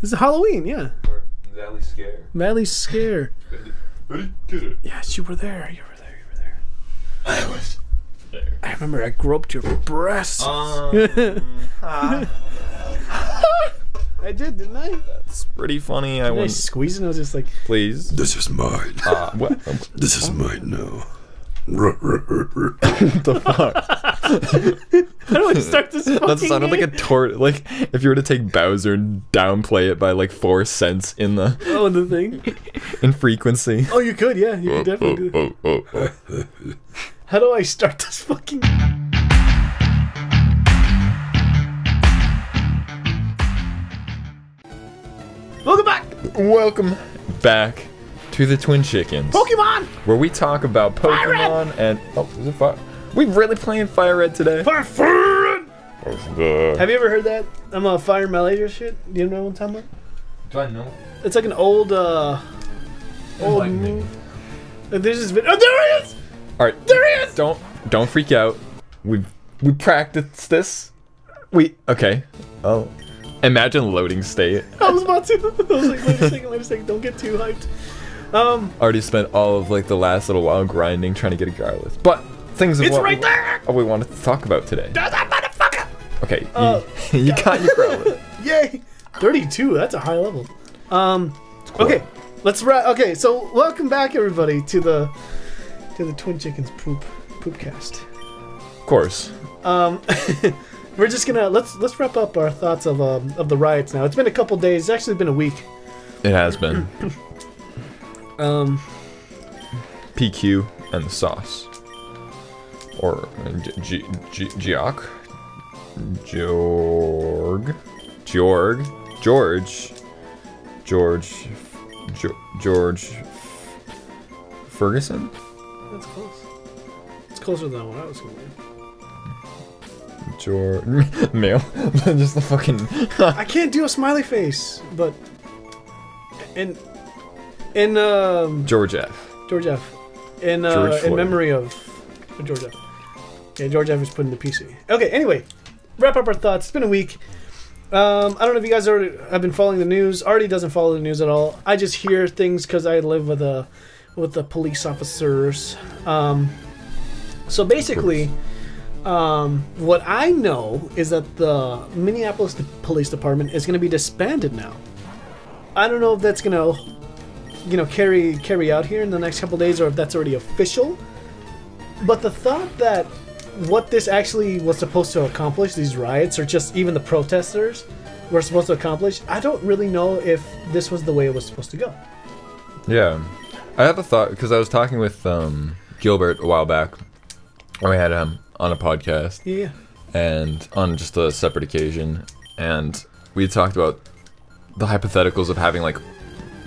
This is Halloween, yeah. Or Madly Scare. Madly Scare. Ready? Get it. Yes, you were there. You were there. I was there. I remember I groped your breasts. I did, didn't I? That's pretty funny. I I want squeezing. I was just like, please. This is mine. What? This is mine now. What the fuck? how do I start this fucking That sounded like a game? like if you were to take Bowser and downplay it by like 4 cents in the Oh, the thing. in frequency. Oh, you could, yeah. You could definitely do that. How do I start this fucking... Welcome back! Welcome back to the Twin Chickens, Pokemon! where we talk about Fire Red! Pokemon and is it fire? We really playing Fire Red today? Fire! Have you ever heard that? I'm a Fire Malaysia shit. Do you know what I'm talking about? Do I know? It's like an old Enlighten me. move. There's this video. Oh, there he is! All right, There he is! don't freak out. We practiced this. Okay. Oh, imagine loading state. I was about to. I was like, wait a second. Don't get too hyped. Already spent all of like the last little while grinding trying to get a Garlic, but things of It's what right there! we wanted to talk about today. There's that motherfucker! Okay, you got your Growlithe. Yay! 32, that's a high level. Cool. Okay, let's wrap. Okay, so welcome back everybody to the Twin Chickens poopcast. Of course. We're just gonna let's wrap up our thoughts of the riots now. It's been a couple days. It's actually been a week. It has been. Um, PQ and the sauce. Or Georg. George Ferguson? that's close. It's closer than what I was gonna do. George male. Just the fucking I can't do a smiley face, but in George F. George F. In George Floyd. memory of George F. Yeah, George F. is put in the PC. Okay, anyway, wrap up our thoughts. It's been a week. I don't know if you guys have been following the news. Artie doesn't follow the news at all. I just hear things because I live with the police officers. So basically, what I know is that the Minneapolis Police Department is going to be disbanded now. I don't know if that's going to, carry out here in the next couple days, or if that's already official. But the thought that what this actually was supposed to accomplish, these riots, or just even the protesters were supposed to accomplish, I don't really know if this was the way it was supposed to go. Yeah. I have a thought, because I was talking with Gilbert a while back. We had him on a podcast. Yeah. And on just a separate occasion. And we talked about the hypotheticals of having, like,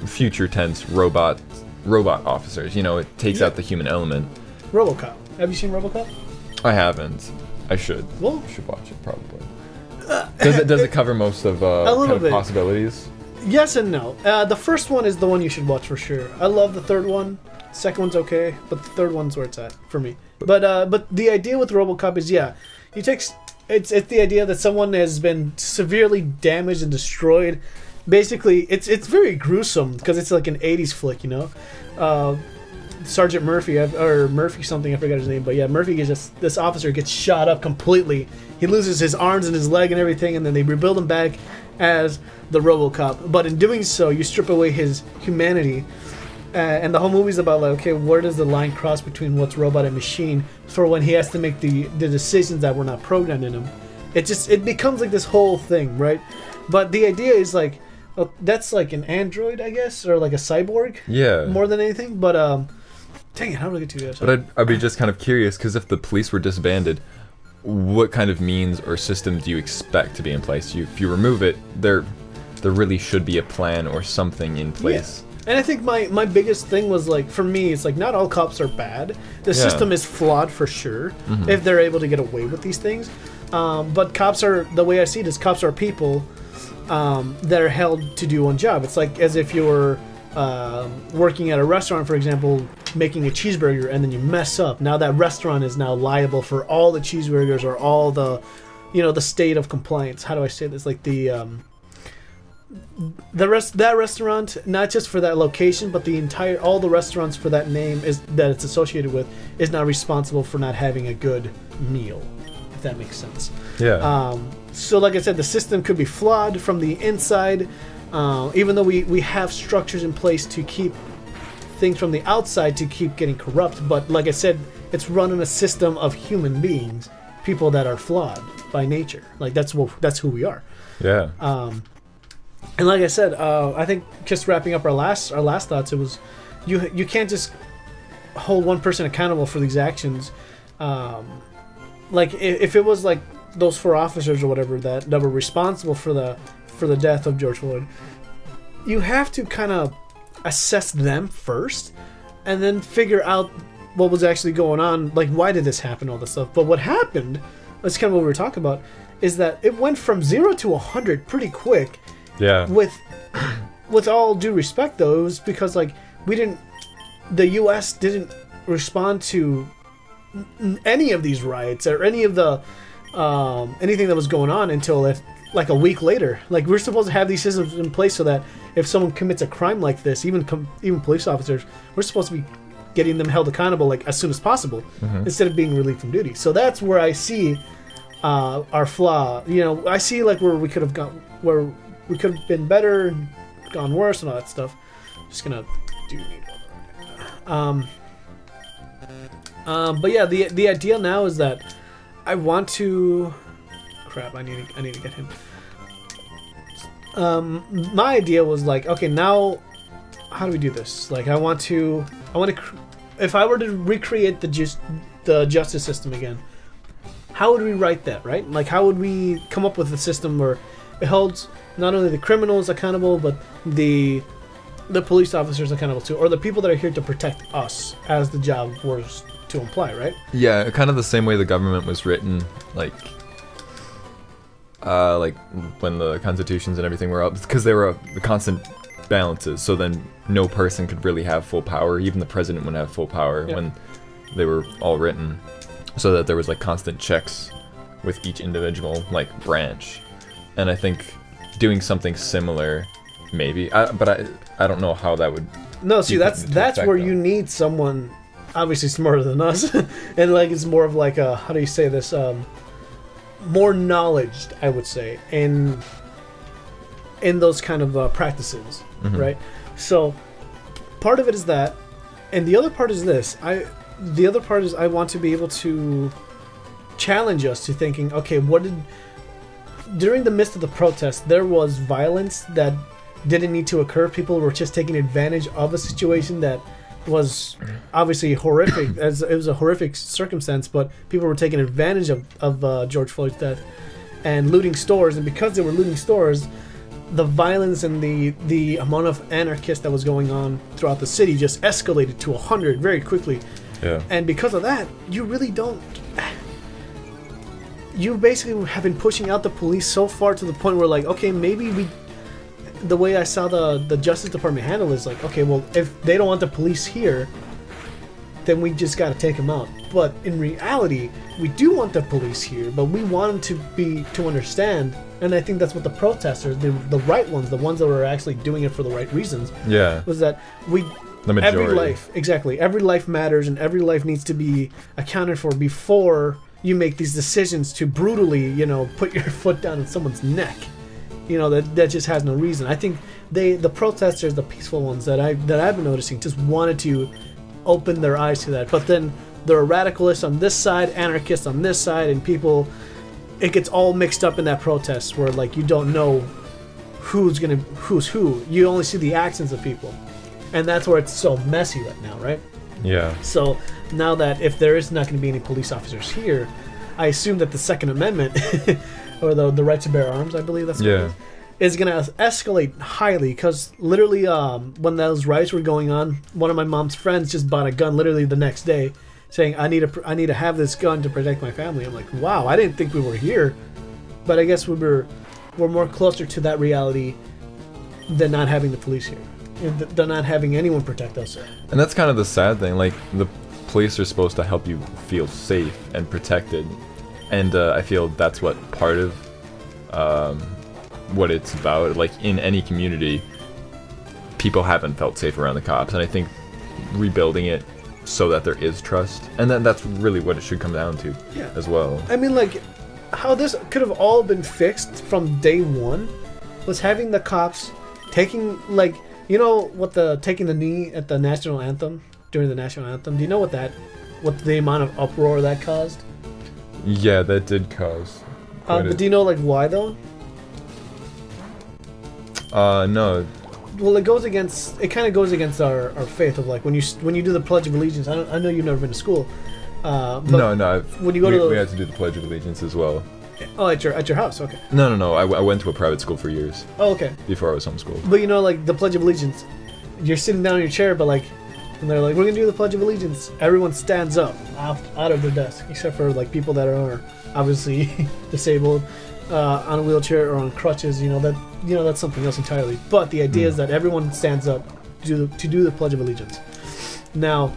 future tense robot officers. You know, it takes out the human element. RoboCop. Have you seen RoboCop? I haven't. I should. Well, Should watch it, probably. Does it cover most of kind of bit. possibilities? yes and no. The first one is the one you should watch for sure. I love the third one. Second one's okay, but the third one's where it's at for me. But the idea with RoboCop is, it's the idea that someone has been severely damaged and destroyed. Basically, it's very gruesome because it's like an 80s flick, you know. Sergeant Murphy, or Murphy something, I forgot his name, but yeah, Murphy is just, this officer gets shot up completely. He loses his arms and his leg and everything, and then they rebuild him back as the RoboCop. But in doing so, you strip away his humanity. And the whole movie's about, like, okay, where does the line cross between what's robot and machine for when he has to make the decisions that were not programmed in him. It becomes like this whole thing, right? But the idea is like, that's like an android, I guess, or like a cyborg. Yeah. More than anything, but dang it, how do I get to that? But I'd be just kind of curious, because if the police were disbanded, what kind of means or system do you expect to be in place? If you remove it, there really should be a plan or something in place. Yeah. And I think my biggest thing was, like, for me, it's like not all cops are bad. The system is flawed for sure, if they're able to get away with these things. But cops are, the way I see it is, cops are people that are held to do one job. It's like as if you were working at a restaurant, for example, making a cheeseburger, and then you mess up. Now that restaurant is now liable for all the cheeseburgers or all the, the state of compliance. How do I say this? Like the that restaurant, not just for that location, but all the restaurants for that name that it's associated with is not responsible for not having a good meal, if that makes sense. Yeah. So like I said, the system could be flawed from the inside, even though we have structures in place to keep things from the outside to keep getting corrupt. But like I said, it's run in a system of human beings, people that are flawed by nature. Like that's who we are. Yeah. And like I said, I think just wrapping up our last thoughts, it was you can't just hold one person accountable for these actions. Like if it was like those 4 officers or whatever that were responsible for the death of George Floyd, you have to kind of assess them first, and then figure out what was actually going on. Like, why did this happen? All this stuff. But what happened? That's kind of what we were talking about. Is that it went from 0 to 100 pretty quick. Yeah. With all due respect, though, it was because like the U.S. didn't respond to any of these riots or any of the anything that was going on until like a week later. Like, we're supposed to have these systems in place so that if someone commits a crime like this, even police officers, we're supposed to be getting them held accountable like as soon as possible, instead of being relieved from duty. So that's where I see our flaw. You know, I see like where we could have been better, and gone worse, and all that stuff. Just gonna do need one. But yeah, the idea now is that I want to. Crap! I need to get him. My idea was like, okay, now how do we do this? Like, I want to. If I were to recreate the justice system again, how would we write that? Right? Like, how would we come up with a system where it holds not only the criminals accountable, but the police officers accountable too, or the people that are here to protect us, as the job was to imply, right? Yeah, kind of the same way the government was written, like when the constitutions and everything were up, because they were the constant balances. So then no person could really have full power. Even the president wouldn't have full power when they were all written, so that there was like constant checks with each individual like branch. And I think doing something similar, maybe, but I don't know how that would. No, see, that's where you need someone obviously smarter than us, and like it's more of like a, how do you say this, more knowledge, I would say, in those kind of practices, right? So part of it is that, and the other part is this. The other part is I want to be able to challenge us to thinking, okay, during the midst of the protest, there was violence that didn't need to occur. People were just taking advantage of a situation that was obviously horrific, as it was a horrific circumstance, but people were taking advantage of George Floyd's death and looting stores. And because they were looting stores, the violence and the amount of anarchists that was going on throughout the city just escalated to 100 very quickly. Yeah. And because of that, you really don't. You basically have been pushing out the police so far to the point where, like, okay, maybe the way I saw the Justice Department handle is like, okay, well, if they don't want the police here, then we just got to take them out. But in reality, we do want the police here, but we want them to understand, and I think that's what the protesters, the right ones, the ones that were actually doing it for the right reasons, was that the majority. Every life matters, and every life needs to be accounted for before you make these decisions to brutally, put your foot down on someone's neck. That just has no reason. I think the protesters, the peaceful ones that I've been noticing, just wanted to open their eyes to that. But then there are radicalists on this side, anarchists on this side, and people, it gets all mixed up in that protest where, like, you don't know who's who. You only see the actions of people. And that's where it's so messy right now, right? Yeah. So now that if there is not going to be any police officers here, I assume that the Second Amendment or the right to bear arms, I believe that's what it is going to escalate highly, because literally when those riots were going on, one of my mom's friends just bought a gun literally the next day, saying, I need to have this gun to protect my family. I'm like, wow, I didn't think we were here, but I guess we're more closer to that reality than not having the police here, than not having anyone protect us. And that's kind of the sad thing. Like, the police are supposed to help you feel safe and protected, and I feel that's what part of what it's about. Like in any community, people haven't felt safe around the cops, and I think rebuilding it so that there is trust, and then that's really what it should come down to, Yeah. as well. I mean, like, how this could have all been fixed from day one was having the cops taking, like, you know what taking the knee at the national anthem, during the national anthem? Do you know what the amount of uproar that caused? Yeah, that did cause. But do you know, like, why though? No. Well, it kind of goes against our faith of, like, when you do the Pledge of Allegiance. I know you've never been to school. But No. when you go to we had to do the Pledge of Allegiance as well. Oh, at your house, okay. No. I went to a private school for years Oh, okay. before I was homeschooled. But you know, like, the Pledge of Allegiance, you're sitting down in your chair, but, like, and they're like, we're gonna do the Pledge of Allegiance. Everyone stands up out of their desk, except for, like, people that are obviously disabled, on a wheelchair or on crutches. That's something else entirely. But the idea is that everyone stands up to do the Pledge of Allegiance. Now,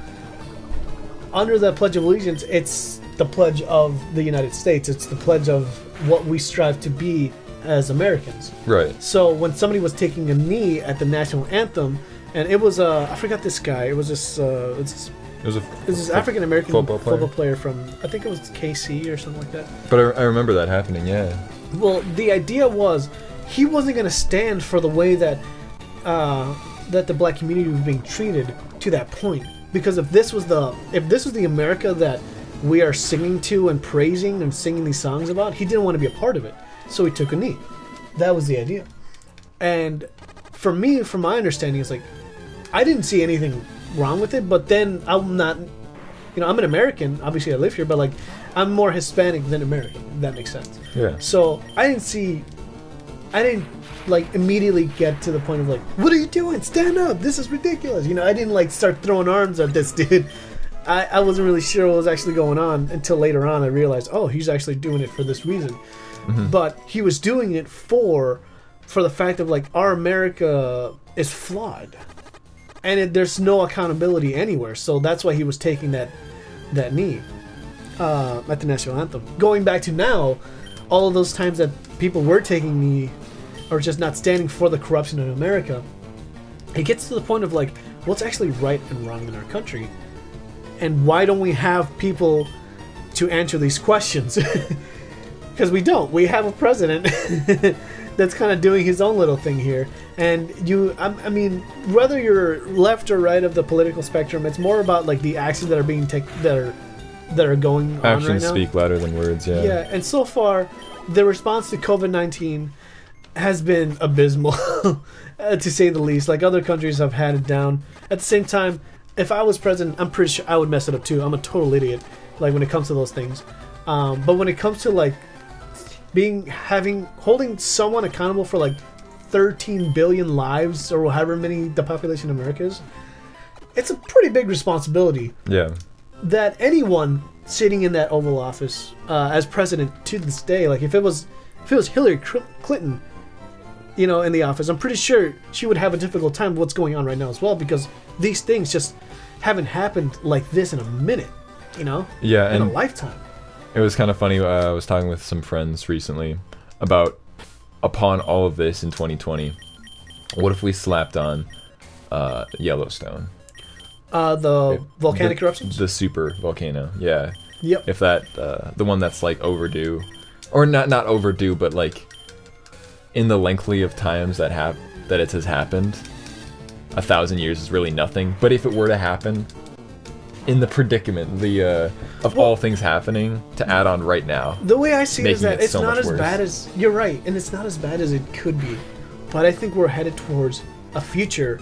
under the Pledge of Allegiance, it's the pledge of the United States. It's the pledge of what we strive to be as Americans. Right. So when somebody was taking a knee at the national anthem, and it was I forgot this guy. It was this It was this African American football player from, I think it was KC or something like that. But I remember that happening. Yeah. Well, the idea was he wasn't going to stand for the way that that the black community was being treated to that point. Because if this was the America that we are singing to and praising and singing these songs about, he didn't want to be a part of it. So he took a knee. That was the idea. And for me, from my understanding, it's like, I didn't see anything wrong with it, but then I'm not, I'm an American, obviously I live here, but, like, I'm more Hispanic than American, if that makes sense. Yeah. So I didn't like immediately get to the point of, like, what are you doing? Stand up! This is ridiculous! I didn't, like, start throwing arms at this dude. I wasn't really sure what was actually going on until later on I realized, oh, he's actually doing it for this reason. Mm-hmm. But he was doing it for the fact of, like, our America is flawed. And there's no accountability anywhere. So that's why he was taking that knee at the national anthem. Going back to now, all of those times that people were taking knee or just not standing for the corruption in America, it gets to the point of, like, what's actually right and wrong in our country? And why don't we have people to answer these questions? Because we don't. We have a president that's kind of doing his own little thing here. And I mean, whether you're left or right of the political spectrum, it's more about, like, the actions that are being taken, that are going on right now. Actions speak louder than words. Yeah. Yeah, and so far, the response to COVID-19 has been abysmal, to say the least. Like, other countries have had it down. At the same time, if I was president, I'm pretty sure I would mess it up too. I'm a total idiot, like, when it comes to those things. But when it comes to, like, holding someone accountable for, like, 13 billion lives, or however many the population of America is, it's a pretty big responsibility. Yeah. That anyone sitting in that Oval Office as president to this day, like, if it was Hillary Clinton, in the office, I'm pretty sure she would have a difficult time with what's going on right now as well, because these things just haven't happened like this in a minute, Yeah, in and a lifetime. it was kind of funny. I was talking with some friends recently about, upon all of this in 2020, what if we slapped on Yellowstone? The volcanic eruptions? The super volcano, yeah. Yep. If that, the one that's, like, overdue, or not overdue, but, like, in the lengthly of times that it has happened, 1,000 years is really nothing. But if it were to happen, in the predicament, of all things happening, to add on right now. The way I see it is that it's so not much as worse. bad as, you're right, and it's not as bad as it could be. But I think we're headed towards a future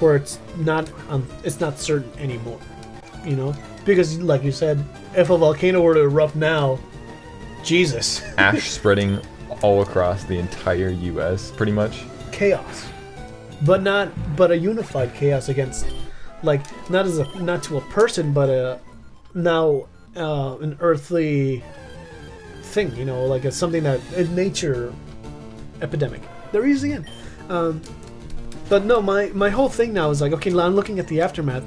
where it's not certain anymore, Because, like you said, if a volcano were to erupt now, Jesus. Ash spreading all across the entire U.S., pretty much. Chaos. But a unified chaos against, like, not to a person, but an earthly thing, like it's something that a nature epidemic. They're easy in. But no, my whole thing now is like, okay, I'm looking at the aftermath.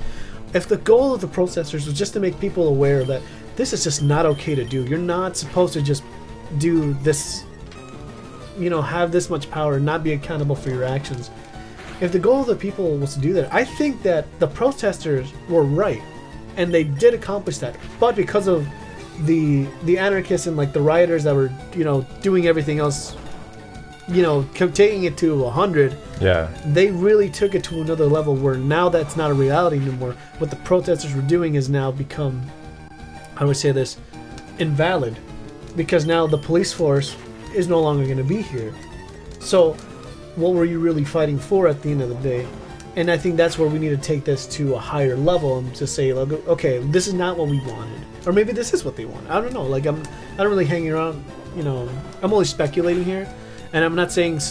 If the goal of the protesters was just to make people aware that this is just not okay to do, you're not supposed to just do this have this much power and not be accountable for your actions. If the goal of the people was to do that, I think that the protesters were right, and they did accomplish that. But because of the anarchists and like the rioters that were doing everything else, taking it to 100, Yeah. they really took it to another level where now that's not a reality anymore. What the protesters were doing is now become, how do I say this, invalid, because now the police force is no longer going to be here. So what were you really fighting for at the end of the day? And I think that's where we need to take this to a higher level and to say, like, okay, this is not what we wanted, or maybe this is what they want. I don't know. Like I don't really hang around. I'm only speculating here, and I'm not saying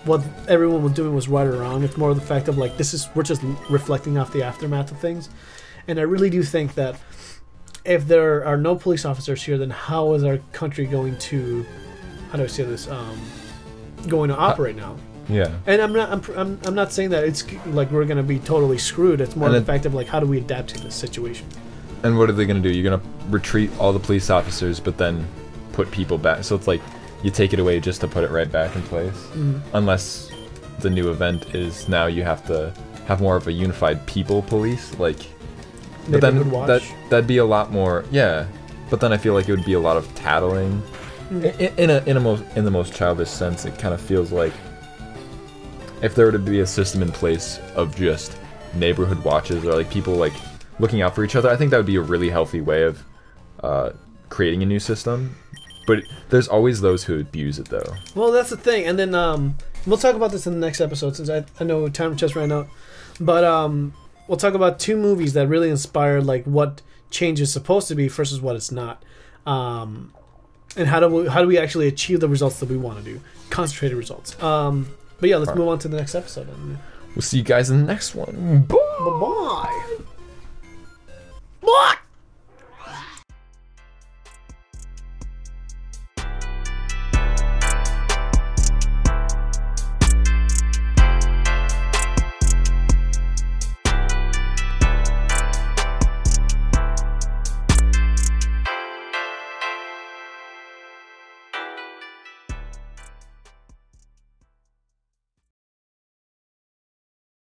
what everyone was doing was right or wrong. It's more of the fact of like we're just reflecting off the aftermath of things, and I really do think that if there are no police officers here, then how is our country going to, how do I say this, going to operate now? Yeah. And I'm not saying that it's like we're gonna be totally screwed. It's more the fact of like, how do we adapt to this situation? And what are they going to do? You're going to retreat all the police officers, but then put people back. So it's like you take it away just to put it right back in place. Mm. Unless the new event is now you have to have more of a unified people police. Like, but then that'd be a lot more. Yeah. But then I feel like it would be a lot of tattling. Mm. In the most childish sense, it kind of feels like if there were to be a system in place of just neighborhood watches or like people like looking out for each other, I think that would be a really healthy way of creating a new system. But there's always those who abuse it, though. Well, that's the thing. And then we'll talk about this in the next episode, since I know time just ran out. But we'll talk about 2 movies that really inspired like what change is supposed to be versus what it's not, and how do we actually achieve the results that we want to do, concentrated results. But yeah, let's move on to the next episode. We'll see you guys in the next one. Bye. Bye-bye. What?